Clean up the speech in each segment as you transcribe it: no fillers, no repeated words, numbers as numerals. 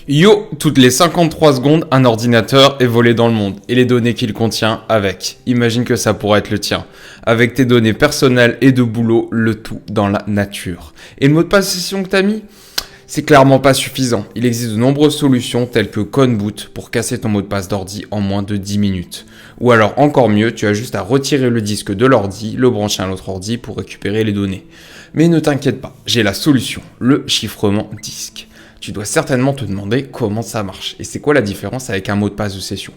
Yo, toutes les 53 secondes, un ordinateur est volé dans le monde et les données qu'il contient avec. Imagine que ça pourrait être le tien. Avec tes données personnelles et de boulot, le tout dans la nature. Et le mot de passe session que t'as mis ? C'est clairement pas suffisant. Il existe de nombreuses solutions telles que Conboot pour casser ton mot de passe d'ordi en moins de 10 minutes. Ou alors encore mieux, tu as juste à retirer le disque de l'ordi, le brancher à l'autre ordi pour récupérer les données. Mais ne t'inquiète pas, j'ai la solution, le chiffrement disque. Tu dois certainement te demander comment ça marche et c'est quoi la différence avec un mot de passe de session.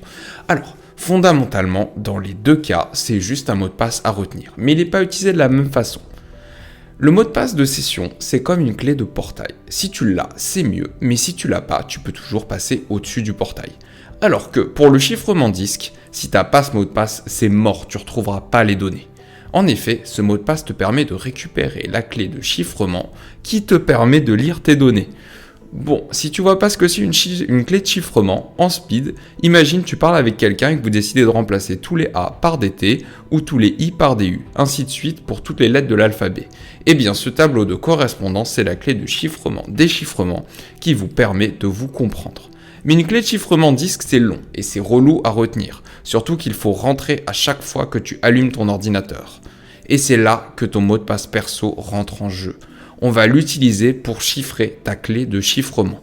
Alors, fondamentalement, dans les deux cas, c'est juste un mot de passe à retenir, mais il n'est pas utilisé de la même façon. Le mot de passe de session, c'est comme une clé de portail. Si tu l'as, c'est mieux, mais si tu l'as pas, tu peux toujours passer au-dessus du portail. Alors que pour le chiffrement disque, si tu n'as pas ce mot de passe, c'est mort, tu ne retrouveras pas les données. En effet, ce mot de passe te permet de récupérer la clé de chiffrement qui te permet de lire tes données. Bon, si tu vois pas ce que c'est une clé de chiffrement, en speed, imagine tu parles avec quelqu'un et que vous décidez de remplacer tous les A par des T ou tous les I par des U, ainsi de suite pour toutes les lettres de l'alphabet. Eh bien, ce tableau de correspondance, c'est la clé de chiffrement-déchiffrement qui vous permet de vous comprendre. Mais une clé de chiffrement disque, c'est long et c'est relou à retenir, surtout qu'il faut rentrer à chaque fois que tu allumes ton ordinateur. Et c'est là que ton mot de passe perso rentre en jeu. On va l'utiliser pour chiffrer ta clé de chiffrement.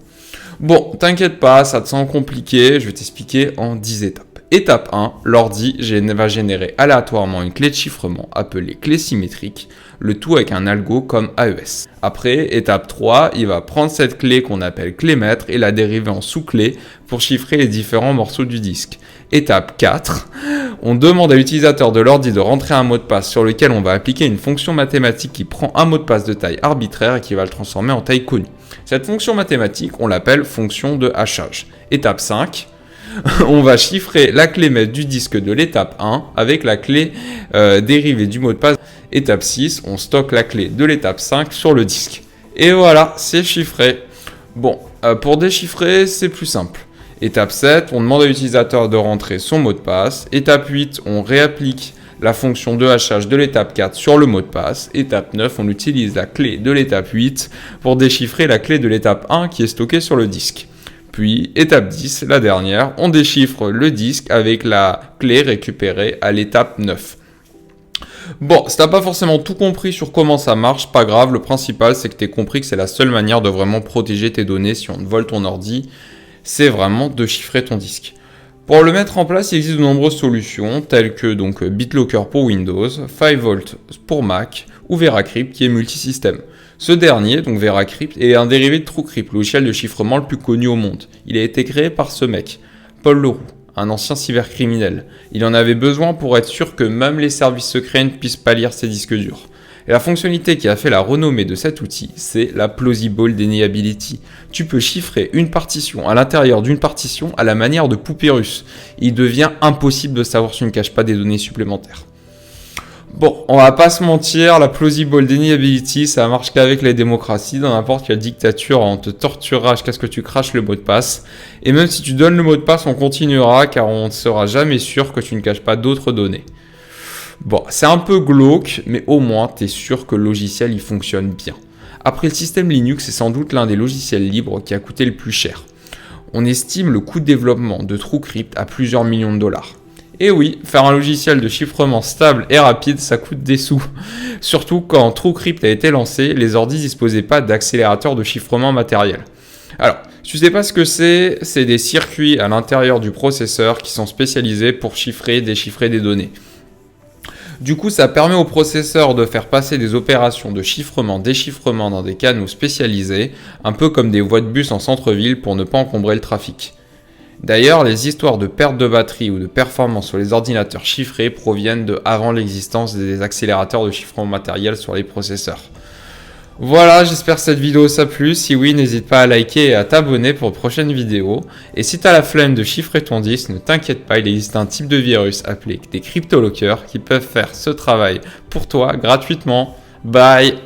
Bon, t'inquiète pas, ça te semble compliqué, je vais t'expliquer en 10 étapes. Étape 1, l'ordi va générer aléatoirement une clé de chiffrement appelée clé symétrique, le tout avec un algo comme AES. Après, étape 3, il va prendre cette clé qu'on appelle clé maître et la dériver en sous-clé pour chiffrer les différents morceaux du disque. Étape 4, on demande à l'utilisateur de l'ordi de rentrer un mot de passe sur lequel on va appliquer une fonction mathématique qui prend un mot de passe de taille arbitraire et qui va le transformer en taille connue. Cette fonction mathématique, on l'appelle fonction de hachage. Étape 5, on va chiffrer la clé maître du disque de l'étape 1 avec la clé dérivée du mot de passe. Étape 6, on stocke la clé de l'étape 5 sur le disque. Et voilà, c'est chiffré. Bon, pour déchiffrer, c'est plus simple. Étape 7, on demande à l'utilisateur de rentrer son mot de passe. Étape 8, on réapplique la fonction de hachage de l'étape 4 sur le mot de passe. Étape 9, on utilise la clé de l'étape 8 pour déchiffrer la clé de l'étape 1 qui est stockée sur le disque. Puis, étape 10, la dernière, on déchiffre le disque avec la clé récupérée à l'étape 9. Bon, si t'as pas forcément tout compris sur comment ça marche, pas grave, le principal c'est que t'aies compris que c'est la seule manière de vraiment protéger tes données si on te vole ton ordi, c'est vraiment de chiffrer ton disque. Pour le mettre en place, il existe de nombreuses solutions, telles que donc BitLocker pour Windows, 5Volt pour Mac, ou VeraCrypt qui est multisystème. Ce dernier, donc VeraCrypt, est un dérivé de TrueCrypt, le logiciel de chiffrement le plus connu au monde. Il a été créé par ce mec, Paul Leroux, un ancien cybercriminel. Il en avait besoin pour être sûr que même les services secrets ne puissent pas lire ses disques durs. Et la fonctionnalité qui a fait la renommée de cet outil, c'est la Plausible Deniability. Tu peux chiffrer une partition à l'intérieur d'une partition à la manière de poupée russe. Il devient impossible de savoir si tu ne caches pas des données supplémentaires. Bon, on va pas se mentir, la Plausible Deniability, ça marche qu'avec les démocraties. Dans n'importe quelle dictature, on te torturera jusqu'à ce que tu craches le mot de passe. Et même si tu donnes le mot de passe, on continuera car on ne sera jamais sûr que tu ne caches pas d'autres données. Bon, c'est un peu glauque, mais au moins, tu es sûr que le logiciel il fonctionne bien. Après, le système Linux est sans doute l'un des logiciels libres qui a coûté le plus cher. On estime le coût de développement de TrueCrypt à plusieurs millions de dollars. Et oui, faire un logiciel de chiffrement stable et rapide, ça coûte des sous. Surtout quand TrueCrypt a été lancé, les ordis ne disposaient pas d'accélérateur de chiffrement matériel. Alors, si tu ne sais pas ce que c'est des circuits à l'intérieur du processeur qui sont spécialisés pour chiffrer et déchiffrer des données. Du coup, ça permet au processeur de faire passer des opérations de chiffrement-déchiffrement dans des canaux spécialisés, un peu comme des voies de bus en centre-ville pour ne pas encombrer le trafic. D'ailleurs, les histoires de perte de batterie ou de performance sur les ordinateurs chiffrés proviennent de avant l'existence des accélérateurs de chiffrement matériel sur les processeurs. Voilà, j'espère que cette vidéo t'a plu. Si oui, n'hésite pas à liker et à t'abonner pour de prochaines vidéos. Et si t'as la flemme de chiffrer ton disque, ne t'inquiète pas, il existe un type de virus appelé des cryptolockers qui peuvent faire ce travail pour toi gratuitement. Bye!